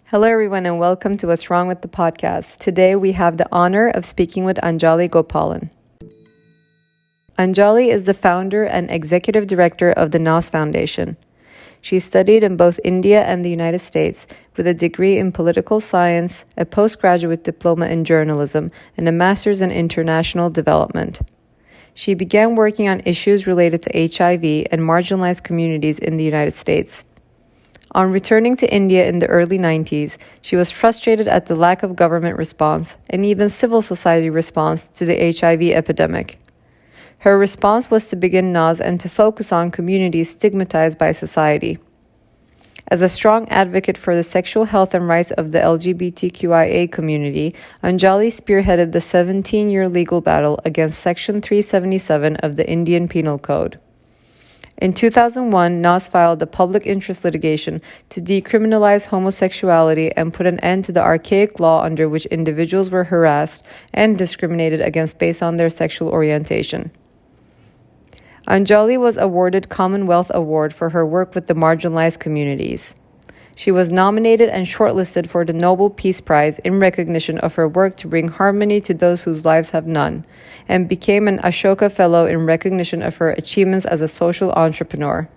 Hello, everyone, and welcome to What's Wrong with the Podcast. Today, we have the honor of speaking with Anjali Gopalan. Anjali is the founder and executive director of the Naz Foundation. She studied in both India and the United States with a degree in political science, a postgraduate diploma in journalism, and a master's in international development. She began working on issues related to HIV and marginalized communities in the United States. On returning to India in the early 90s, she was frustrated at the lack of government response and even civil society response to the HIV epidemic. Her response was to begin Naz and to focus on communities stigmatized by society. As a strong advocate for the sexual health and rights of the LGBTQIA community, Anjali spearheaded the 17-year legal battle against Section 377 of the Indian Penal Code. In 2001, Naz filed the Public Interest Litigation to decriminalize homosexuality and put an end to the archaic law under which individuals were harassed and discriminated against based on their sexual orientation. Anjali was awarded Commonwealth Award for her work with the marginalized communities. She was nominated and shortlisted for the Nobel Peace Prize in recognition of her work to bring harmony to those whose lives have none, and became an Ashoka Fellow in recognition of her achievements as a social entrepreneur.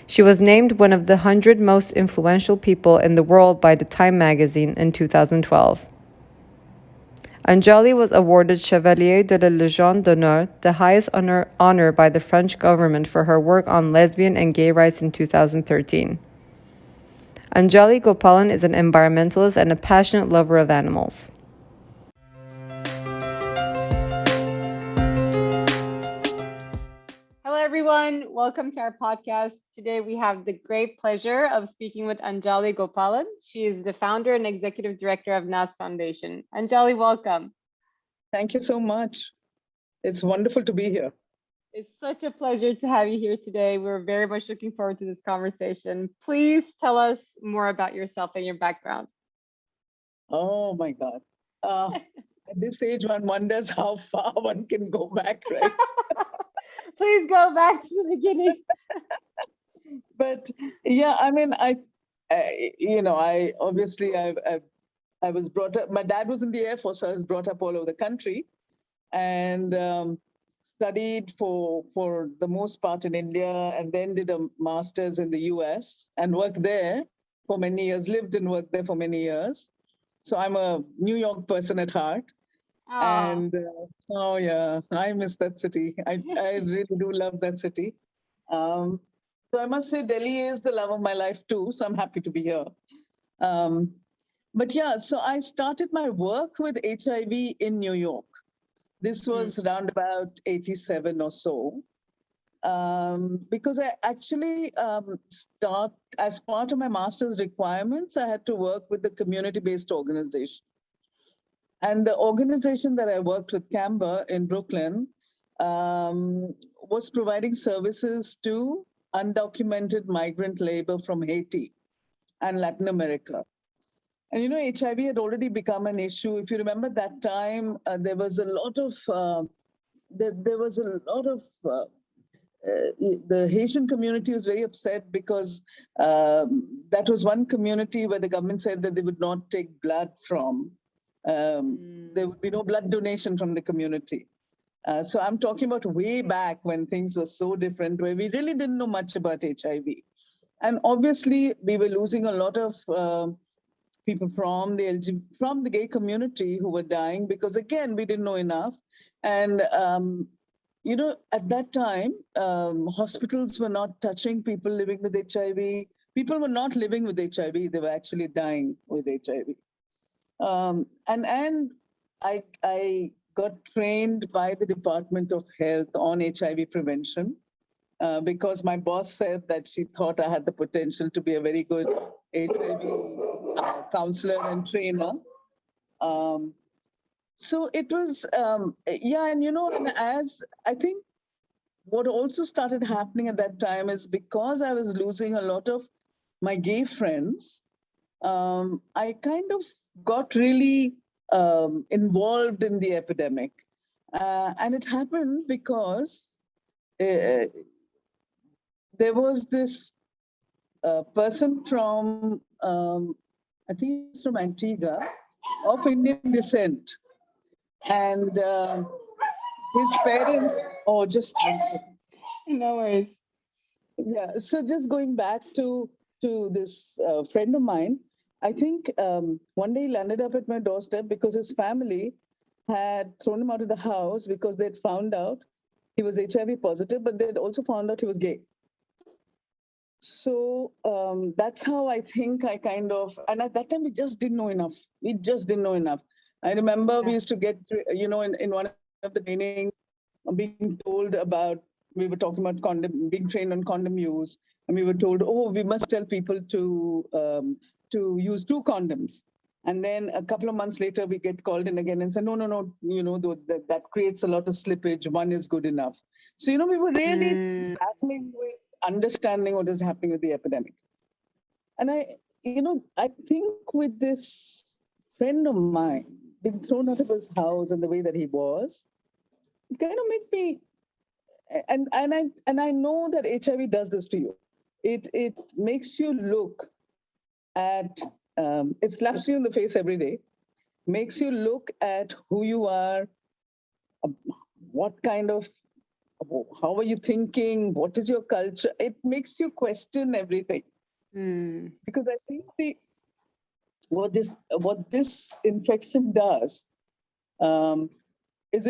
She was named one of the 100 most influential people in the world by the Time magazine in 2012. Anjali was awarded Chevalier de la Légion d'honneur, the highest honor by the French government for her work on lesbian and gay rights in 2013. Anjali Gopalan is an environmentalist and a passionate lover of animals. Hello, everyone. Welcome to our podcast. Today, we have the great pleasure of speaking with Anjali Gopalan. She is the founder and executive director of Naz Foundation. Anjali, welcome. Thank you so much. It's wonderful to be here. It's such a pleasure to have you here today. We're very much looking forward to this conversation. Please tell us more about yourself and your background. Oh my God. At this age, one wonders how far one can go back, right? Please go back to the beginning. But yeah, I mean, I obviously I was brought up. My dad was in the Air Force, so I was brought up all over the country, and studied for the most part in India, and then did a master's in the US and worked there for many years. Lived and worked there for many years. So I'm a New York person at heart. And oh yeah, I miss that city. I really do love that city. So I must say Delhi is the love of my life too. So I'm happy to be here. But yeah, so I started my work with HIV in New York. This was around about 87 or so. Because I actually start as part of my master's requirements, I had to work with the community-based organization. And the organization that I worked with, Camber in Brooklyn, was providing services to undocumented migrant labor from Haiti and Latin America. And HIV had already become an issue. If you remember that time, there was a lot of the Haitian community was very upset because that was one community where the government said that they would not take blood from. There would be no blood donation from the community. So I'm talking about way back when things were so different, where we really didn't know much about HIV. And obviously, we were losing a lot of people from the gay community who were dying because, again, we didn't know enough. And at that time, hospitals were not touching people living with HIV. People were not living with HIV; they were actually dying with HIV. And I got trained by the Department of Health on HIV prevention because my boss said that she thought I had the potential to be a very good HIV counselor and trainer. So it was, and as I think what also started happening at that time is because I was losing a lot of my gay friends, I kind of got really involved in the epidemic. And it happened because there was this person from, I think he's from Antigua, of Indian descent. And his parents, oh, just one second. No worries. Yeah, so just going back to this friend of mine, I think one day he landed up at my doorstep because his family had thrown him out of the house because they'd found out he was HIV positive, but they'd also found out he was gay. So that's how I think I kind of, and at that time we just didn't know enough. We just didn't know enough. I remember we used to get, in one of the trainings, being told about, we were talking about condom, being trained on condom use, and we were told, oh, we must tell people to use 2 condoms. And then a couple of months later, we get called in again and say, no, that creates a lot of slippage. 1 is good enough. So, we were really battling with understanding what is happening with the epidemic. And I think with this friend of mine being thrown out of his house and the way that he was, it kind of made me, and I know that HIV does this to you. It makes you look at, it slaps you in the face every day, makes you look at who you are, what kind of, how are you thinking, what is your culture. It makes you question everything. Because I think what this infection does is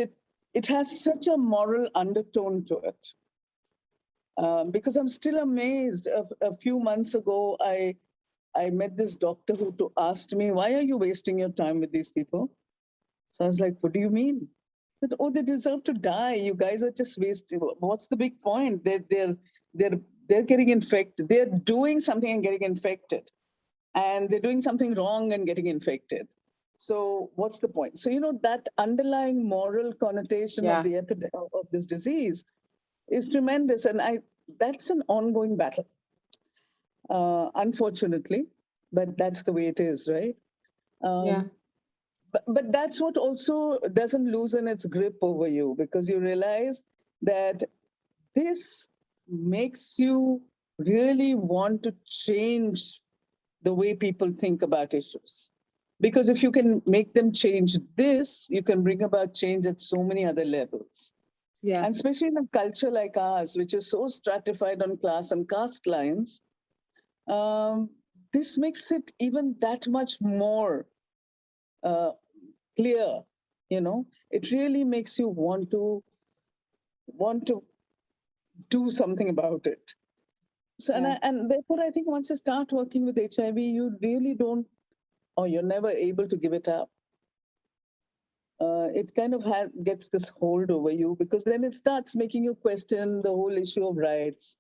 it has such a moral undertone to it. Because I'm still amazed. A few months ago, I met this doctor who asked me, why are you wasting your time with these people? So I was like, what do you mean? He said, oh, they deserve to die. You guys are just wasting. What's the big point? They're getting infected. They're doing something and getting infected. And they're doing something wrong and getting infected. So what's the point? So, that underlying moral connotation of the epidemic of this disease is tremendous. And that's an ongoing battle, unfortunately, but that's the way it is, right? But that's what also doesn't loosen its grip over you, because you realize that this makes you really want to change the way people think about issues. Because if you can make them change this, you can bring about change at so many other levels. And especially in a culture like ours, which is so stratified on class and caste lines, this makes it even that much more clear. It really makes you want to do something about it. So, and therefore, I think once you start working with HIV, you really don't, or you're never able to give it up. It kind of gets this hold over you, because then it starts making you question the whole issue of rights,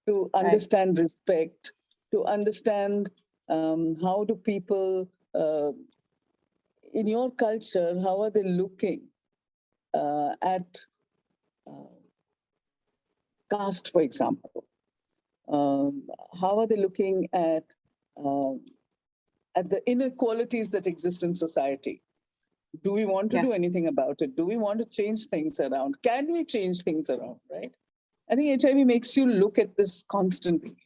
to understand respect, to understand how do people in your culture, how are they looking at caste, for example? How are they looking at the inequalities that exist in society? Do we want to do anything about it? Do we want to change things around? Can we change things around, right? I think HIV makes you look at this constantly.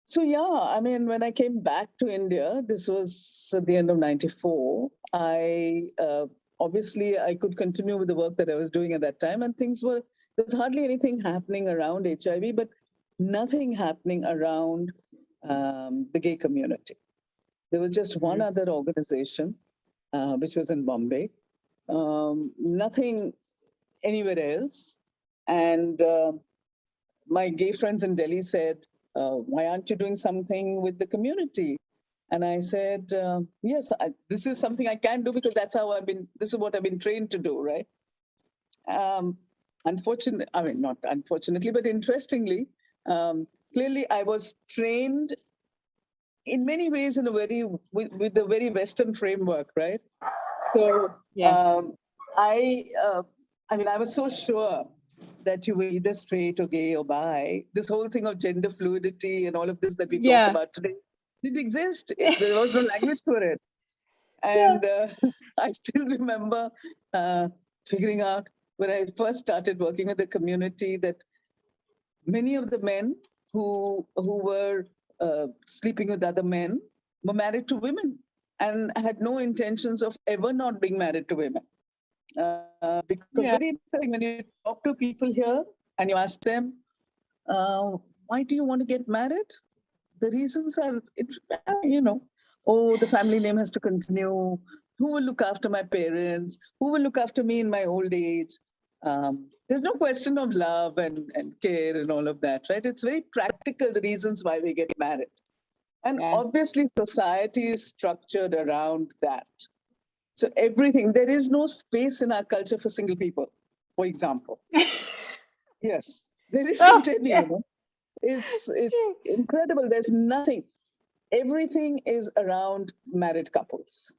So I mean, when I came back to India, this was at the end of '94, obviously I could continue with the work that I was doing at that time, and there's hardly anything happening around HIV, but nothing happening around the gay community. There was just one other organization, which was in Bombay, nothing anywhere else. And my gay friends in Delhi said, why aren't you doing something with the community? And I said, yes, this is something I can do, because this is what I've been trained to do, right? Unfortunately, I mean, not unfortunately, but interestingly, clearly I was trained in many ways with a very Western framework, right? So I mean, I was so sure that you were either straight or gay or bi. This whole thing of gender fluidity and all of this that we talk about today didn't exist. There was no language for it. And I still remember figuring out when I first started working with the community that many of the men who were sleeping with other men were married to women and had no intentions of ever not being married to women. Because very interesting, when you talk to people here and you ask them, why do you want to get married? The reasons are, oh, the family name has to continue. Who will look after my parents? Who will look after me in my old age? There's no question of love and care and all of that, right? It's very practical, the reasons why we get married. And obviously, society is structured around that. So everything, there is no space in our culture for single people, for example. Yes, there isn't any, you know. It's incredible. There's nothing. Everything is around married couples.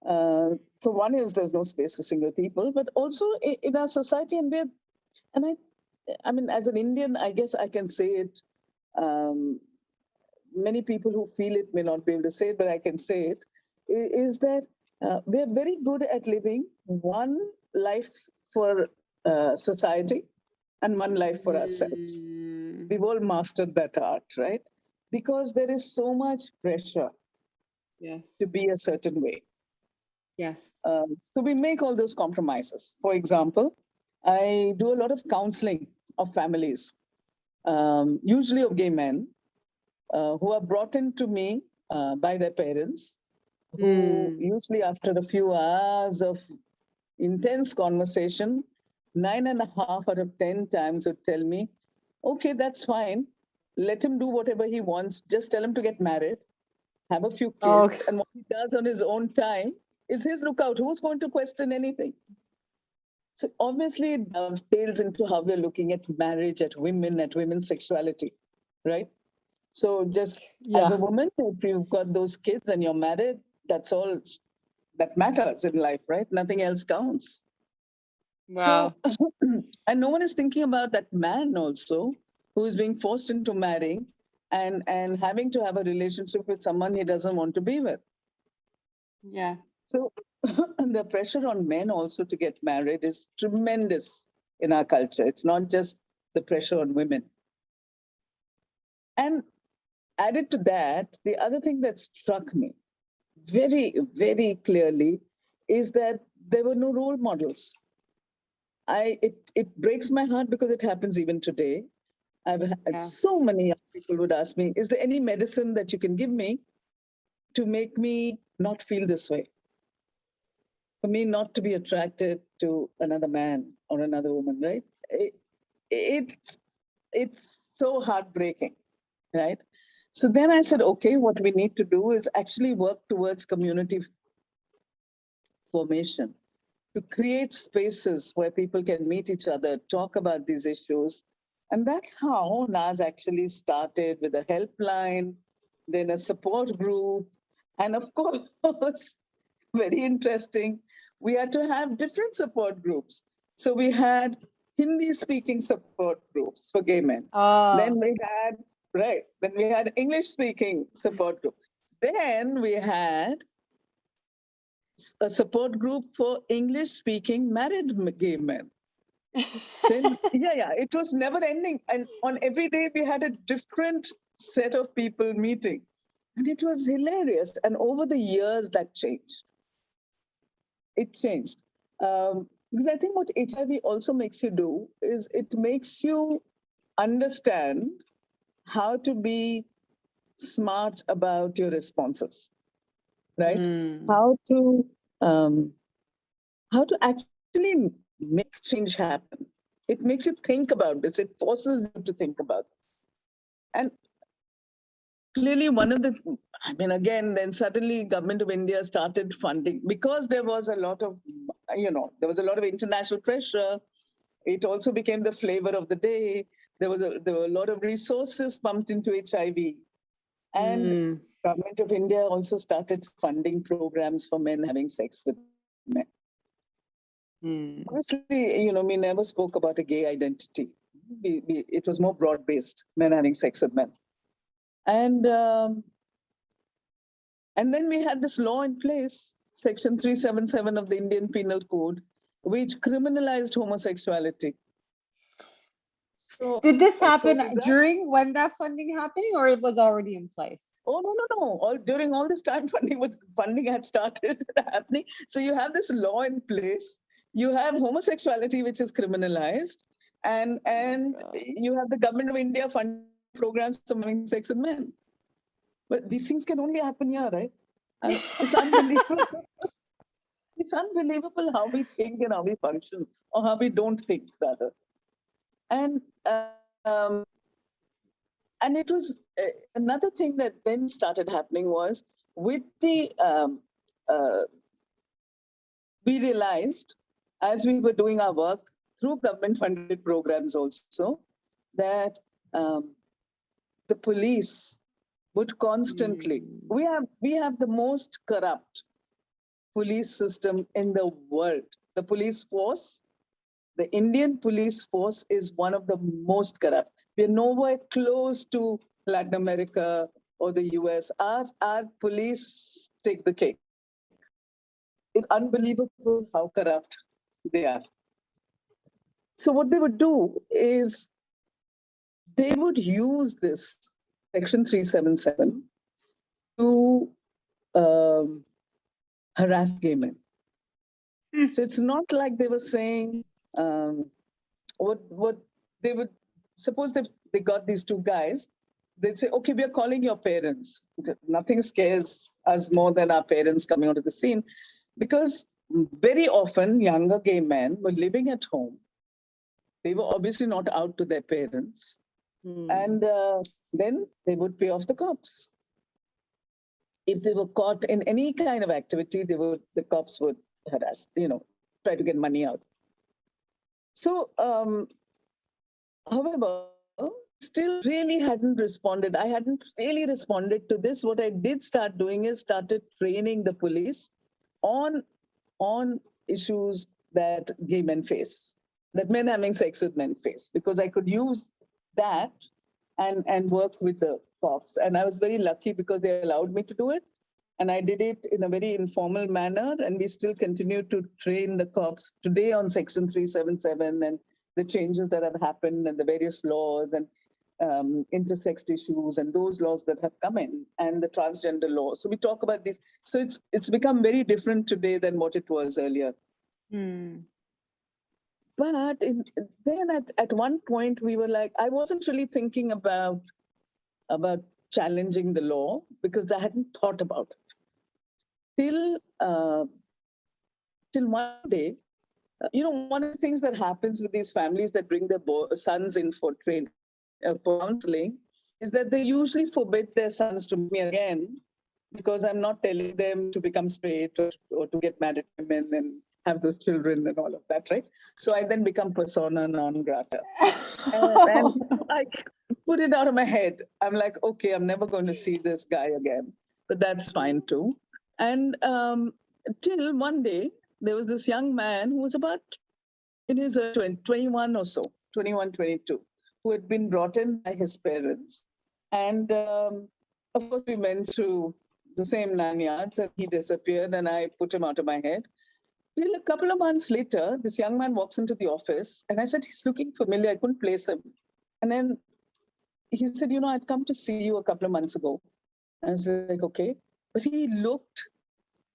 So one is there's no space for single people, but also in our society, I mean, as an Indian, I guess I can say it. Many people who feel it may not be able to say it, but I can say it, is that we're very good at living one life for society and one life for ourselves. We've all mastered that art, right? Because there is so much pressure to be a certain way. So we make all those compromises. For example, I do a lot of counseling of families, usually of gay men, who are brought into me by their parents, who usually after a few hours of intense conversation, 9.5 out of 10 times would tell me, okay, that's fine. Let him do whatever he wants. Just tell him to get married, have a few kids, and what he does on his own time is his lookout. Who's going to question anything? So obviously it dovetails into how we're looking at marriage, at women's sexuality, right? So just as a woman, if you've got those kids and you're married, that's all that matters in life, right? Nothing else counts. Wow. So, and no one is thinking about that man also who is being forced into marrying and having to have a relationship with someone he doesn't want to be with. So the pressure on men also to get married is tremendous in our culture. It's not just the pressure on women. And added to that, the other thing that struck me very, very clearly is that there were no role models. It breaks my heart because it happens even today. I've had so many people would ask me, is there any medicine that you can give me to make me not feel this way? For me not to be attracted to another man or another woman, right? It's so heartbreaking, right? So then I said, okay, what we need to do is actually work towards community formation, to create spaces where people can meet each other, talk about these issues. And that's how Naz actually started, with a helpline, then a support group. And of course, very interesting, we had to have different support groups. So we had Hindi-speaking support groups for gay men. Then we had English-speaking support group. Then we had a support group for English-speaking married gay men. Then, it was never ending. And on every day, we had a different set of people meeting. And it was hilarious. And over the years, that changed. It changed. Because I think what HIV also makes you do is it makes you understand how to be smart about your responses, right? How to actually make change happen. It makes you think about this. It forces you to think about it. And clearly then suddenly Government of India started funding, because there was a lot of, there was a lot of international pressure. It also became the flavor of the day. There were a lot of resources pumped into HIV. And Government of India also started funding programs for men having sex with men. Obviously, we never spoke about a gay identity. It was more broad-based, men having sex with men. And then we had this law in place, Section 377 of the Indian Penal Code, which criminalized homosexuality. So, Did this happen with that, during when that funding happening, or it was already in place? oh no! During all this time, funding had started happening. So you have this law in place. You have homosexuality, which is criminalized, and you have the government of India funding programs for having sex with men. But these things can only happen here, right? It's unbelievable. It's unbelievable how we think and how we function, or how we don't think, rather. And and it was another thing that then started happening was with the uh, we realized as we were doing our work through government funded programs also that the police would constantly we have the most corrupt police system in the world. The police force, the Indian police force, is one of the most corrupt. We're nowhere close to Latin America or the US. Our police take the cake. It's unbelievable how corrupt they are. So what they would do is they would use this Section 377 to harass gay men. So it's not like they were saying what they would suppose they got these two guys. They'd say, okay, we are calling your parents. Nothing scares us more than our parents coming onto the scene, because very often younger gay men were living at home. They were obviously not out to their parents. And then they would pay off the cops. If they were caught in any kind of activity, the cops would harass, try to get money out. So, however, still really hadn't responded. I hadn't really responded to this. What I did start doing is started training the police on issues that gay men face, that men having sex with men face, because I could use that and work with the cops. And I was very lucky because they allowed me to do it. And I did it in a very informal manner. And we still continue to train the cops today on Section 377 and the changes that have happened and the various laws and intersex issues and those laws that have come in and the transgender law. So we talk about these. So it's become very different today than what it was earlier. But then at one point we were like, I wasn't really thinking about challenging the law because I hadn't thought about it till one day. One of the things that happens with these families that bring their sons in for counseling is that they usually forbid their sons to meet me again because I'm not telling them to become straight or to get married to women and have those children and all of that, right? So I then become persona non grata. and I put it out of my head. I'm like, okay, I'm never going to see this guy again, but that's fine too. And till one day, there was this young man who was about in his 21 or so, 21, 22, who had been brought in by his parents. And of course, we went through the same 9 yards and he disappeared and I put him out of my head. Till a couple of months later, this young man walks into the office and I said, he's looking familiar. I couldn't place him. And then he said, I'd come to see you a couple of months ago. I was like, okay. But he looked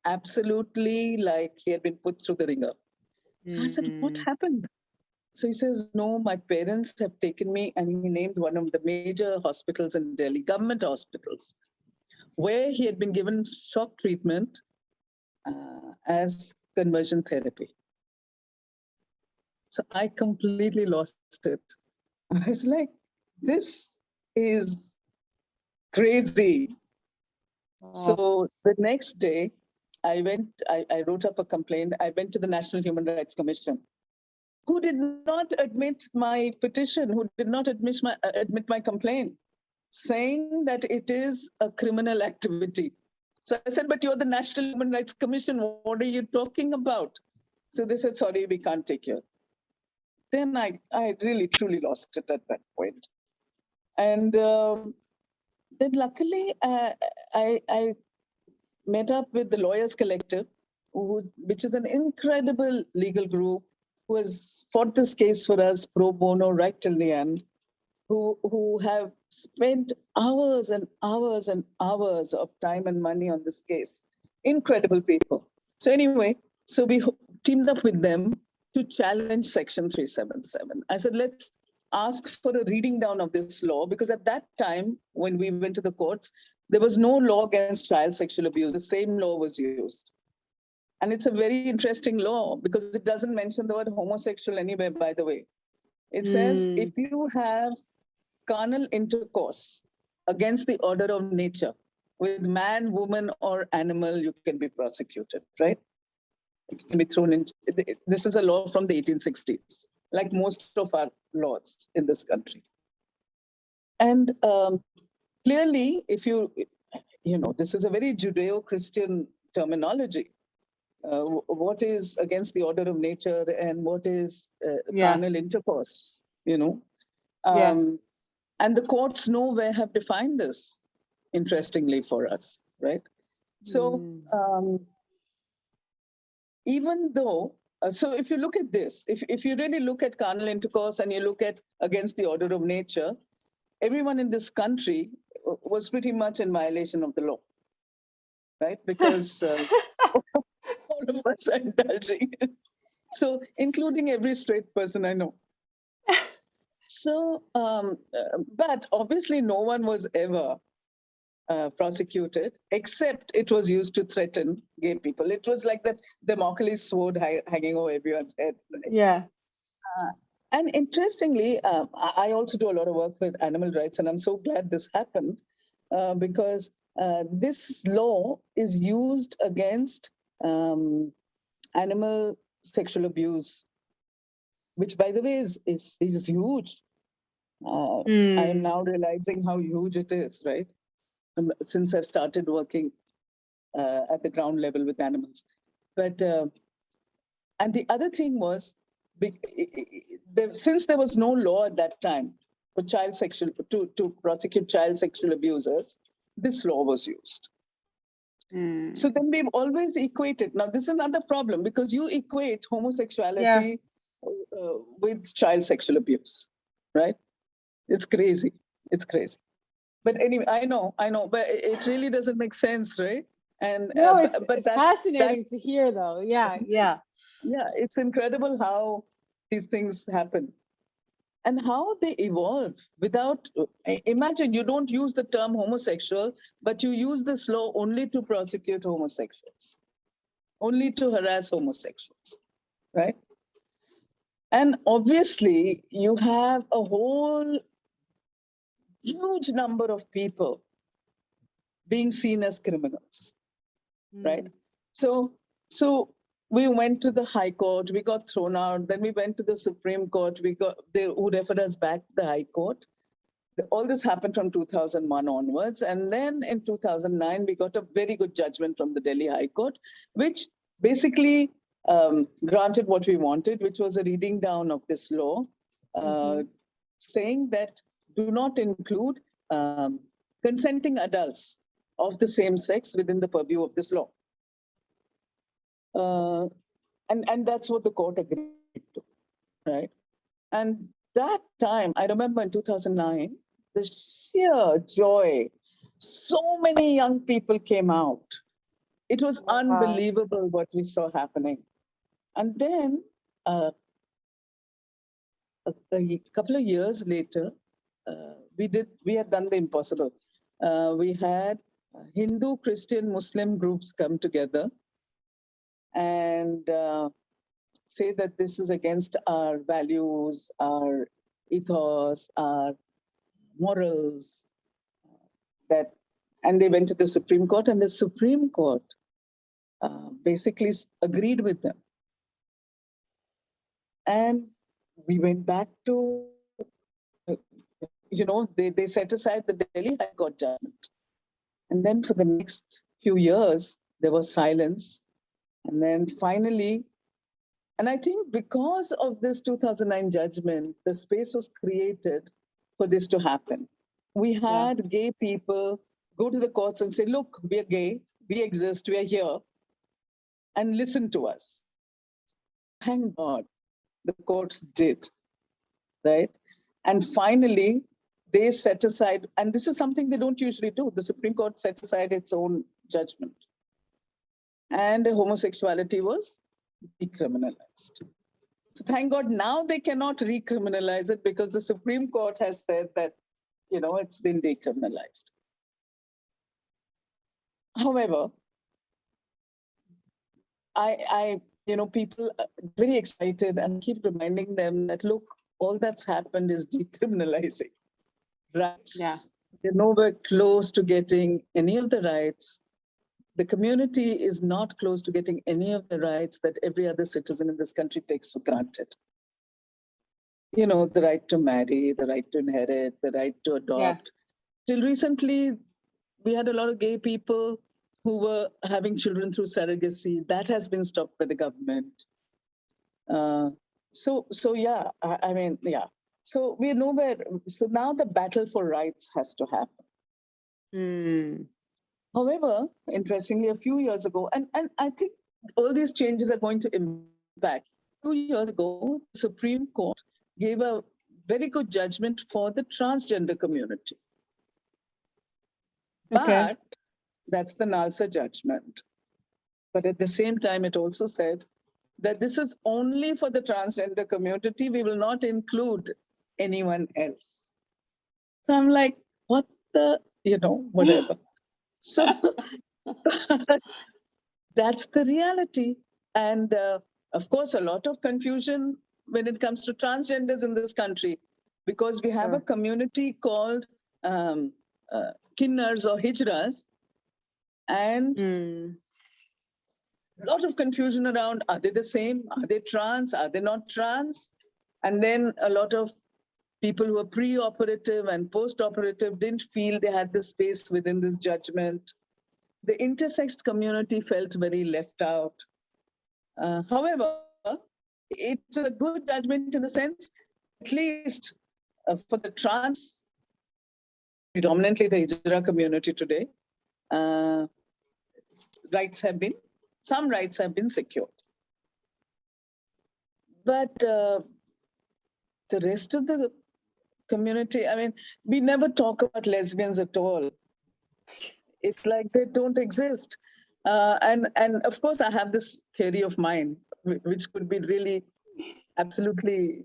absolutely like he had been put through the ringer. So I said, what happened? So he says, no, my parents have taken me, and he named one of the major hospitals in Delhi, government hospitals, where he had been given shock treatment as conversion therapy. So I completely lost it. I was like, this is crazy. So the next day, I wrote up a complaint. I went to the National Human Rights Commission, who did not admit my petition, who did not admit my complaint, saying that it is a criminal activity. So I said, but you're the National Human Rights Commission. What are you talking about? So they said, sorry, we can't take you. Then I really, truly lost it at that point. And then luckily, I met up with the Lawyers Collective, which is an incredible legal group who has fought this case for us pro bono right till the end. who have spent hours and hours and hours of time and money on this case. Incredible people. So anyway, so we teamed up with them to challenge Section 377. I said, let's ask for a reading down of this law, because at that time, when we went to the courts, there was no law against child sexual abuse. The same law was used. And it's a very interesting law because it doesn't mention the word homosexual anywhere, by the way. It says if you have carnal intercourse against the order of nature with man, woman, or animal, you can be prosecuted, right? You can be thrown in. This is a law from the 1860s, like most of our laws in this country. And clearly, if you know, this is a very Judeo-Christian terminology. What is against the order of nature and what is carnal intercourse, you know? And the courts nowhere have defined this, interestingly for us, right? So even though, so if you look at this, if you really look at carnal intercourse and you look at against the order of nature, everyone in this country was pretty much in violation of the law, right? Because all of us are indulging. So including every straight person I know. So, but obviously no one was ever prosecuted, except it was used to threaten gay people. It was like that Damocles sword hanging over everyone's head. Right? Yeah. And interestingly, I also do a lot of work with animal rights, and I'm so glad this happened because this law is used against animal sexual abuse, which, by the way, is huge. I am now realizing how huge it is, right? Since I've started working at the ground level with animals. But, and the other thing was, since there was no law at that time for child sexual, to prosecute child sexual abusers, this law was used. So then we've always equated. Now, this is another problem because you equate homosexuality with child sexual abuse, right? It's crazy. It's crazy. But anyway, I know, but it really doesn't make sense, right? And no, but it's that's fascinating to hear, though. Yeah. It's incredible how these things happen and how they evolve without. Imagine you don't use the term homosexual, but you use this law only to prosecute homosexuals, only to harass homosexuals, right? And obviously, you have a whole huge number of people being seen as criminals, right? So we went to the High Court, we got thrown out, then we went to the Supreme Court, who referred us back to the High Court. All this happened from 2001 onwards. And then in 2009, we got a very good judgment from the Delhi High Court, which basically granted what we wanted, which was a reading down of this law, saying that do not include consenting adults of the same sex within the purview of this law. And that's what the court agreed to, right? And that time, I remember in 2009, the sheer joy, so many young people came out. It was unbelievable what we saw happening. And then a couple of years later, we had done the impossible. We had Hindu, Christian, Muslim groups come together and say that this is against our values, our ethos, our morals, and they went to the Supreme Court, and the Supreme Court basically agreed with them. And we went back to, they set aside the Delhi High Court judgment. And then for the next few years, there was silence. And then finally, and I think because of this 2009 judgment, the space was created for this to happen. We had gay people go to the courts and say, look, we are gay, we exist, we are here, and listen to us. Thank God the courts did, right? And finally, they set aside, and this is something they don't usually do. The Supreme Court set aside its own judgment. And homosexuality was decriminalized. So thank God now they cannot recriminalize it because the Supreme Court has said that, it's been decriminalized. However, people are very excited and keep reminding them that, look, all that's happened is decriminalizing rights. Yeah. They're nowhere close to getting any of the rights. The community is not close to getting any of the rights that every other citizen in this country takes for granted. The right to marry, the right to inherit, the right to adopt. Till recently, we had a lot of gay people who were having children through surrogacy. That has been stopped by the government. So we're nowhere. So now the battle for rights has to happen. However, interestingly, a few years ago, and I think all these changes are going to impact. A few years ago, the Supreme Court gave a very good judgment for the transgender community. Okay. But that's the NALSA judgment. But at the same time, it also said that this is only for the transgender community. We will not include anyone else. So I'm like, what the, whatever. So that's the reality. And of course, a lot of confusion when it comes to transgenders in this country, because we have a community called Kinnars or Hijras, and a lot of confusion around, are they the same? Are they trans? Are they not trans? And then a lot of people who were pre-operative and post-operative didn't feel they had the space within this judgment. The intersex community felt very left out. However, it's a good judgment in the sense, at least for the trans, predominantly the Hijra community today, some rights have been secured. But the rest of the community, we never talk about lesbians at all. It's like they don't exist. And of course, I have this theory of mine, which could be really absolutely,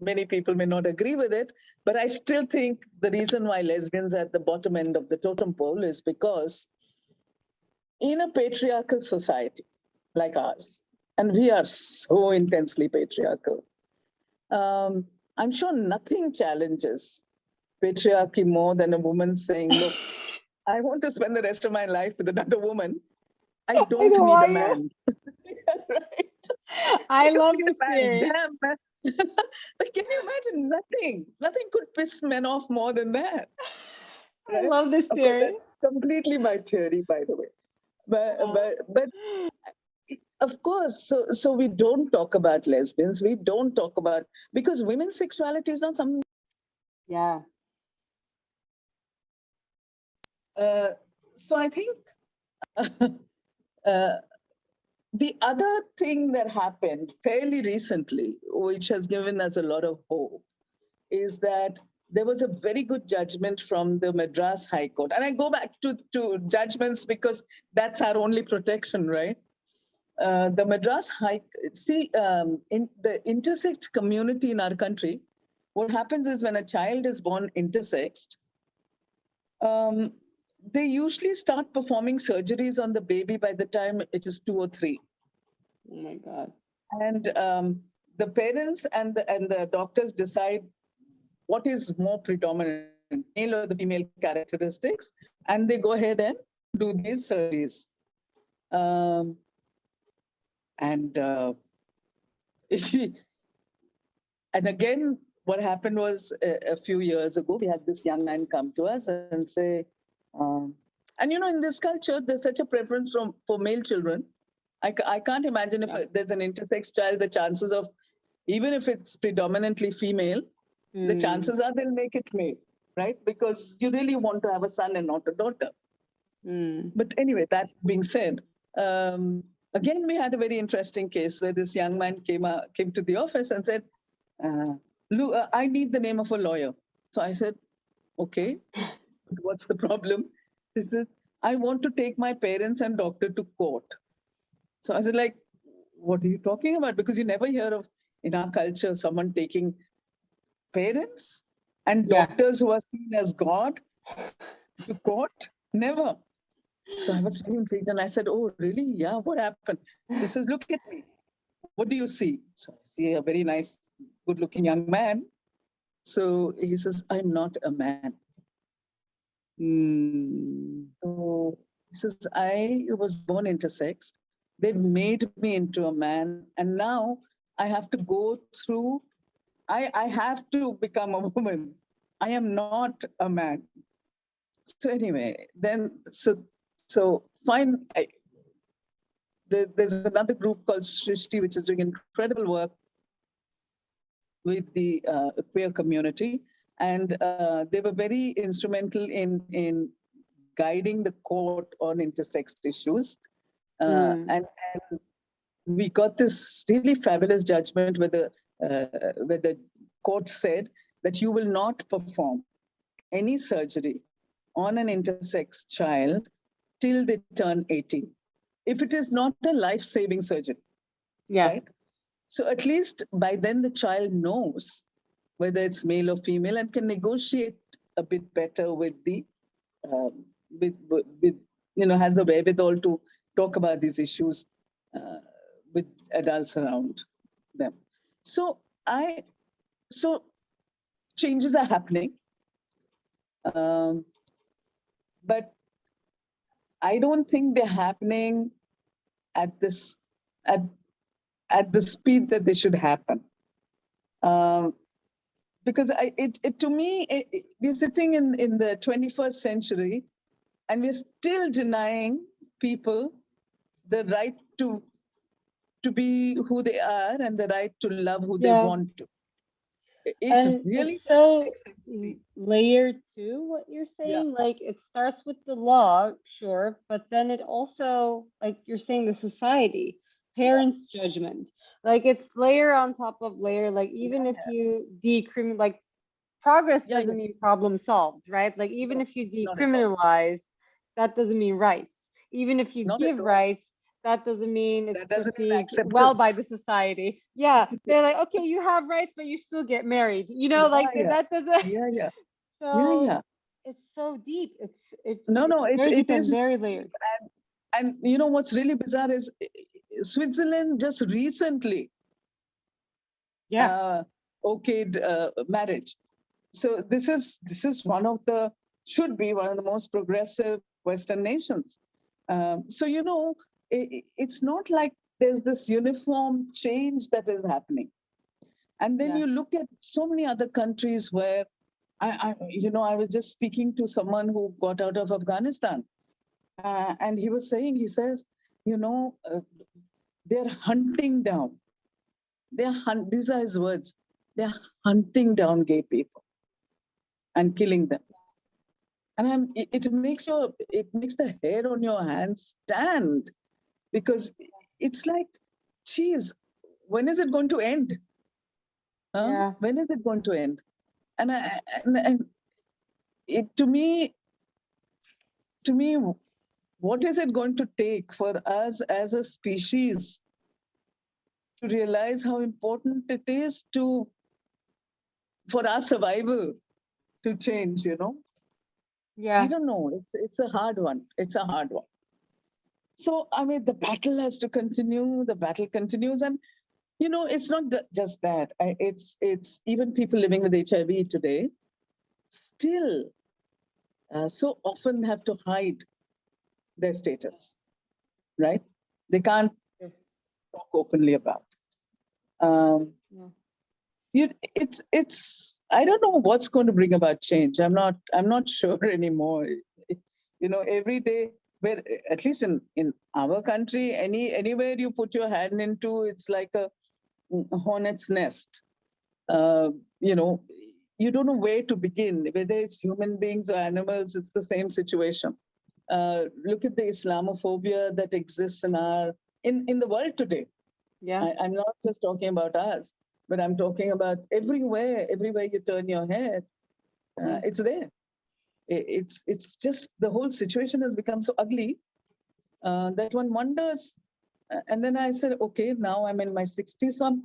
many people may not agree with it, but I still think the reason why lesbians are at the bottom end of the totem pole is because in a patriarchal society like ours, and we are so intensely patriarchal, I'm sure nothing challenges patriarchy more than a woman saying, look, I want to spend the rest of my life with another woman. I don't need a man. Right? I love this theory. Damn, man. But can you imagine? Nothing could piss men off more than that. Right? I love this theory. That's completely my theory, by the way. But of course, so we don't talk about lesbians. We don't talk about, because women's sexuality is not something. Yeah. So I think the other thing that happened fairly recently, which has given us a lot of hope, is that there was a very good judgment from the Madras High Court. And I go back to judgments because that's our only protection, right? The Madras High, in the intersex community in our country, what happens is when a child is born intersexed, they usually start performing surgeries on the baby by the time it is 2 or 3. Oh my God. And the parents and the doctors decide what is more predominant, male or the female characteristics, and they go ahead and do these surgeries. And again, what happened was a few years ago, we had this young man come to us and say, and in this culture, there's such a preference for male children. I can't imagine if there's an intersex child, the chances of, even if it's predominantly female, the chances are they'll make it male, right? Because you really want to have a son and not a daughter. But anyway, that being said, again, we had a very interesting case where this young man came to the office and said, Lou, I need the name of a lawyer. So I said, okay, what's the problem? She said, I want to take my parents and doctor to court. So I said, like, what are you talking about? Because you never hear of, in our culture, someone taking parents and doctors who are seen as God to court. Never. So I was very intrigued and I said, oh, really? Yeah, what happened? He says, look at me. What do you see? So I see a very nice, good looking young man. So he says, I'm not a man. So he says, I was born intersex. They've made me into a man. And now I have to go through, I have to become a woman. I am not a man. So anyway, then, so fine. There's another group called Srishti, which is doing incredible work with the queer community. And they were very instrumental in guiding the court on intersex issues. And we got this really fabulous judgment where the court said that you will not perform any surgery on an intersex child till they turn 18. If it is not a life-saving surgery. Right? So at least by then the child knows whether it's male or female and can negotiate a bit better with the, has the wherewithal to talk about these issues with adults around them. So changes are happening, but I don't think they're happening at the speed that they should happen. Because to me, we're sitting in the 21st century and we're still denying people the right to be who they are and the right to love who they want to. And really it's so layered too, what you're saying. Like it starts with the law, sure, but then it also, like you're saying, the society, parents' judgment. Like it's layer on top of layer. Like even if you decriminalize, like progress doesn't mean problem solved, right? Like even if you decriminalize, that doesn't mean rights. Even if you give rights, that doesn't mean it's perceived well by the society. Yeah, they're like, okay, you have rights, but you still get married. You know, like that doesn't. So it's so deep. It's very deep and very layered. And you know what's really bizarre is Switzerland just recently okayed marriage. So this is should be one of the most progressive Western nations. So it's not like there's this uniform change that is happening. And then you look at so many other countries where I was just speaking to someone who got out of Afghanistan, and he says, they're hunting down. These are his words. They're hunting down gay people and killing them. And it makes the hair on your hands stand, because it's like, geez, when is it going to end? When is it going to end? And to me, what is it going to take for us as a species to realize how important it is for our survival to change, I don't know. It's a hard one. So, I mean, the battle has to continue. The battle continues. And, it's not just that. It's even people living with HIV today still so often have to hide their status, right? They can't talk openly about it. I don't know what's going to bring about change. I'm not sure anymore. Every day, where at least in our country, anywhere you put your hand into, it's like a hornet's nest. You don't know where to begin. Whether it's human beings or animals, it's the same situation. Look at the Islamophobia that exists in the world today. I'm not just talking about us, but I'm talking about everywhere you turn your head. It's there. It's just the whole situation has become so ugly that one wonders. And then I said, okay, now I'm in my 60s, so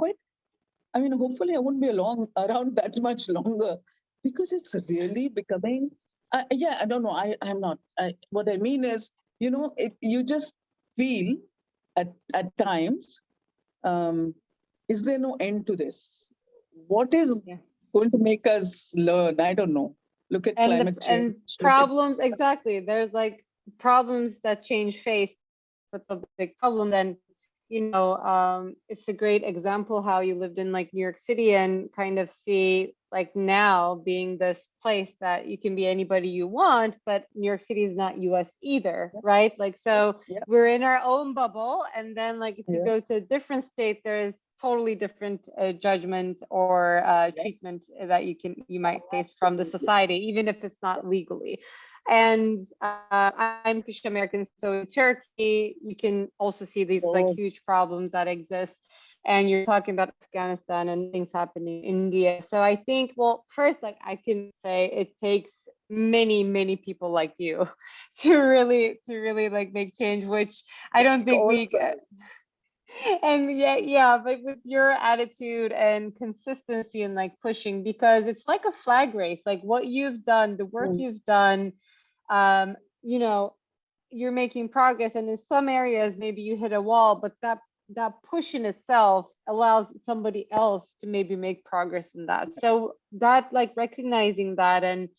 hopefully I won't be around that much longer, because it's really becoming, I don't know, I'm not. What I mean is, you just feel at times, is there no end to this? What is going to make us learn? I don't know. Look at climate change. And problems, exactly. There's like problems that change face, but the big problem then, it's a great example how you lived in like New York City and kind of see like now being this place that you can be anybody you want, but New York City is not US either, right? Like, so we're in our own bubble. And then like, if you go to a different state, there's totally different judgment or treatment that you might face from the society, even if it's not legally. And I'm Turkish American, so in Turkey, you can also see these like huge problems that exist. And you're talking about Afghanistan and things happening in India. So I think, well, first, like I can say it takes many, many people like you to really like make change, which I don't think we can. And but with your attitude and consistency and like pushing, because it's like a flag race, like what you've done, the work you've done, you're making progress. And in some areas, maybe you hit a wall, but that push in itself allows somebody else to maybe make progress in that. So that like recognizing that and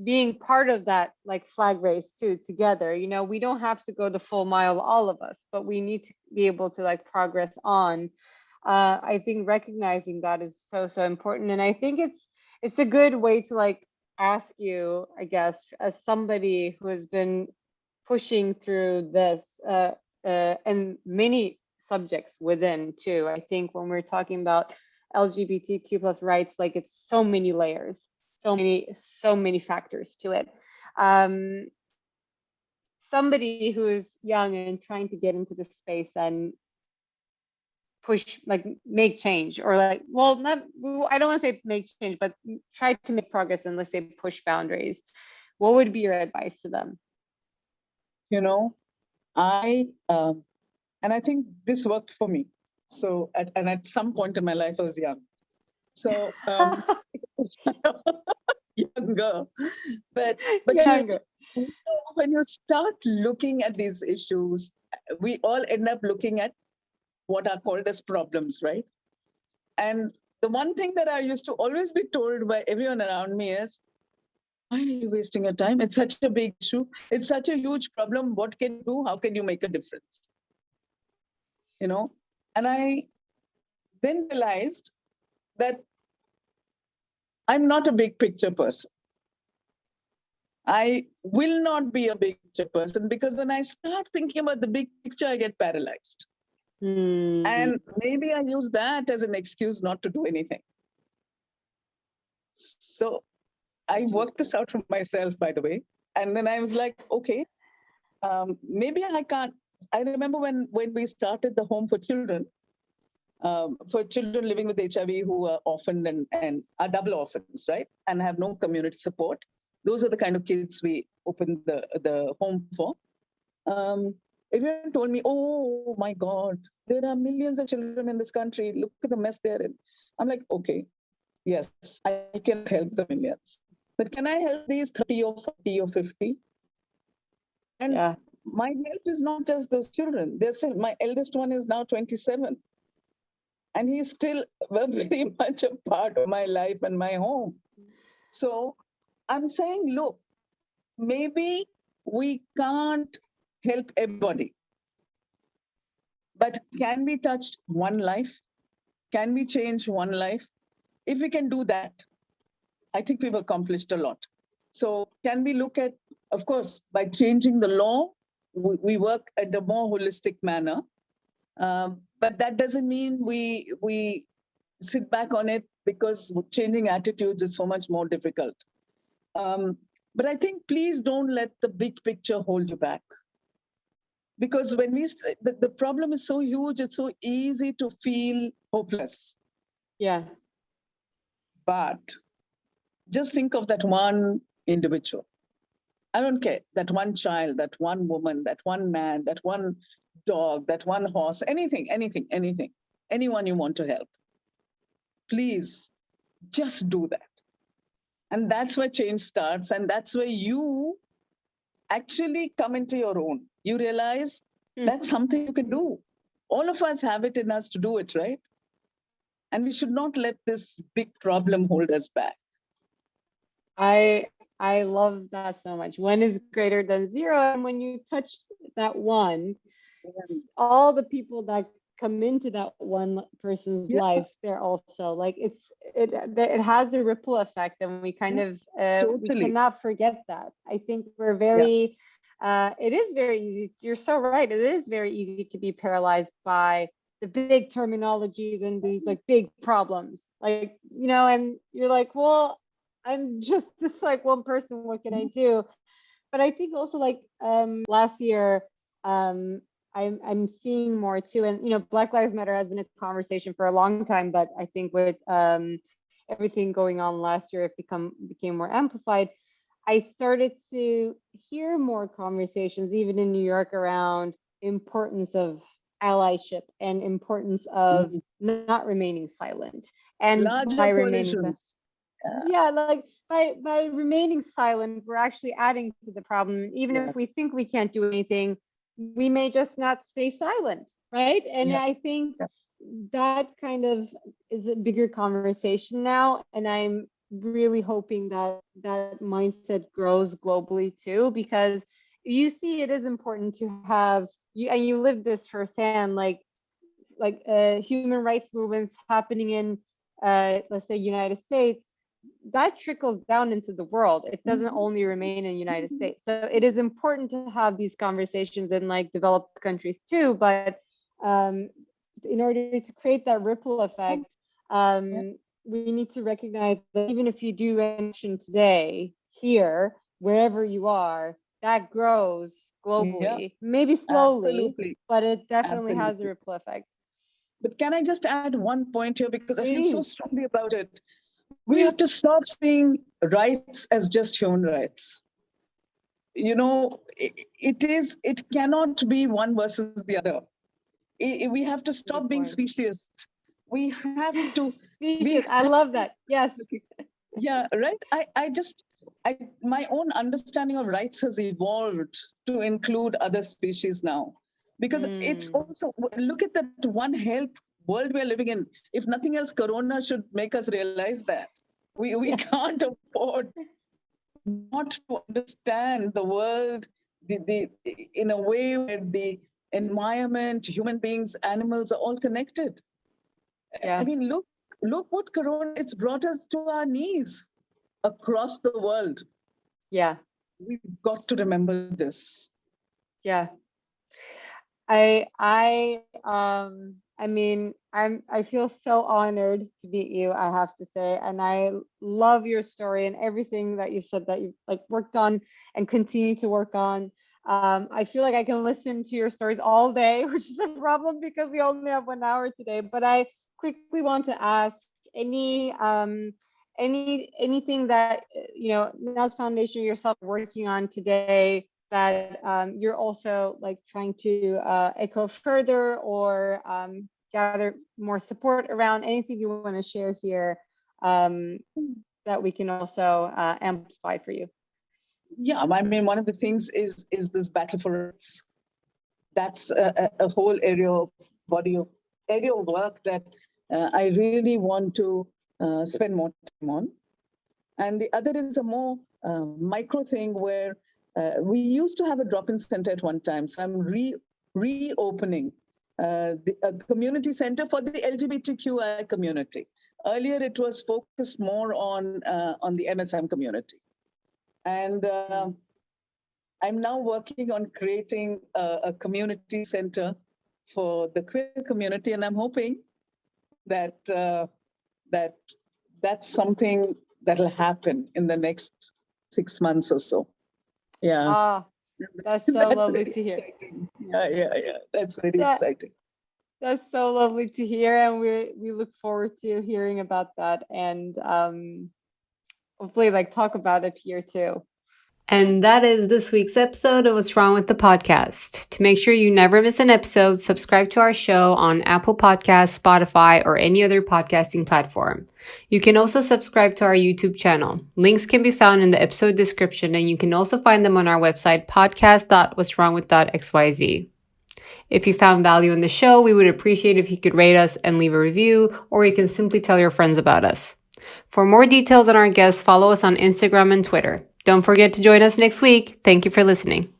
being part of that like flag race too together, we don't have to go the full mile, all of us, but we need to be able to like progress on. I think recognizing that is so important. And I think it's a good way to like ask you, I guess, as somebody who has been pushing through this and many subjects within too. I think when we're talking about LGBTQ plus rights, like it's so many layers, so many factors to it. Somebody who is young and trying to get into this space and push, like make change, or like, well, not, I don't want to say make change, but try to make progress and let's say push boundaries. What would be your advice to them? And I think this worked for me. So, at some point in my life, I was young. So, younger, but younger. When you start looking at these issues, we all end up looking at what are called as problems, right? And the one thing that I used to always be told by everyone around me is, why are you wasting your time? It's such a big issue. It's such a huge problem. What can you do? How can you make a difference? And I then realized that I'm not a big picture person. I will not be a big picture person, because when I start thinking about the big picture, I get paralyzed. And maybe I use that as an excuse not to do anything. So I worked this out for myself, by the way. And then I was like, okay, maybe I can't. I remember when we started the home for children living with HIV who are orphaned and are double orphans, right? And have no community support. Those are the kind of kids we opened the home for. Everyone told me, oh my God, there are millions of children in this country. Look at the mess they're in. I'm like, okay, yes, I can help the millions. But can I help these 30 or 40 or 50? And my help is not just those children. They're still, my eldest one is now 27. And he's still very much a part of my life and my home. So I'm saying, look, maybe we can't help everybody, but can we touch one life? Can we change one life? If we can do that, I think we've accomplished a lot. So can we look at, of course, by changing the law, we work at a more holistic manner. But that doesn't mean we sit back on it, because changing attitudes is so much more difficult. But I think please don't let the big picture hold you back. Because when the problem is so huge, it's so easy to feel hopeless. Yeah. But Just think of that one individual. I don't care, that one child, that one woman, that one man, that one dog, that one horse, anything, anyone you want to help. Please, just do that. And that's where change starts. And that's where you actually come into your own. You realize that's something you can do. All of us have it in us to do it, right? And we should not let this big problem hold us back. I love that so much. One is greater than zero. And when you touch that one, all the people that come into that one person's life, they're also like, it has a ripple effect, and we kind of we cannot forget that. I think we're very it is very easy. You're so right. It is very easy to be paralyzed by the big terminologies and these like big problems, like, you know, and you're like, well, I'm just like one person, what can I do? But I think also like last year, I'm seeing more too, and you know, Black Lives Matter has been a conversation for a long time, but I think with everything going on last year, it became more amplified. I started to hear more conversations, even in New York, around importance of allyship and importance of not remaining silent. And by remaining like by remaining silent, we're actually adding to the problem. Even if we think we can't do anything, we may just not stay silent, right? And I think that kind of is a bigger conversation now, and I'm really hoping that that mindset grows globally too, because you see, it is important to have you, and you live this firsthand, like human rights movements happening in let's say United States, that trickles down into the world. It doesn't only remain in the United States. So it is important to have these conversations in like developed countries too, but in order to create that ripple effect, we need to recognize that even if you do action today, here, wherever you are, that grows globally, maybe slowly, but it definitely has a ripple effect. But can I just add one point here, because I feel so strongly about it. We have to stop seeing rights as just human rights. You know, it cannot be one versus the other. We have to stop being specious. We have to. I love that. Yes. Yeah, right. My own understanding of rights has evolved to include other species now, because it's also, look at that one health world we're living in. If nothing else, Corona should make us realize that we can't afford not to understand the world in a way where the environment, human beings, animals are all connected. I mean, look what Corona, it's brought us to our knees across the world. Yeah. We've got to remember this. Yeah. I mean, I feel so honored to meet you, I have to say, and I love your story and everything that you said that you've like worked on and continue to work on. I feel like I can listen to your stories all day, which is a problem because we only have 1 hour today. But I quickly want to ask anything that you know, Naz Foundation, yourself working on today, that you're also like trying to echo further or gather more support around, anything you want to share here that we can also amplify for you. Yeah, I mean, one of the things is this battle for rights. That's a whole area of work that I really want to spend more time on. And the other is a more micro thing where we used to have a drop-in center at one time. So I'm reopening a community center for the LGBTQIA community. Earlier, it was focused more on the MSM community. And I'm now working on creating a community center for the queer community. And I'm hoping that that's something that'll happen in the next 6 months or so. Yeah. Ah, that's so lovely to hear. Exciting. Yeah. That's very exciting. That's so lovely to hear, and we look forward to hearing about that. And hopefully like talk about it here too. And that is this week's episode of What's Wrong with the Podcast. To make sure you never miss an episode, subscribe to our show on Apple Podcasts, Spotify, or any other podcasting platform. You can also subscribe to our YouTube channel. Links can be found in the episode description, and you can also find them on our website, podcast.what'swrongwith.xyz. If you found value in the show, we would appreciate if you could rate us and leave a review, or you can simply tell your friends about us. For more details on our guests, follow us on Instagram and Twitter. Don't forget to join us next week. Thank you for listening.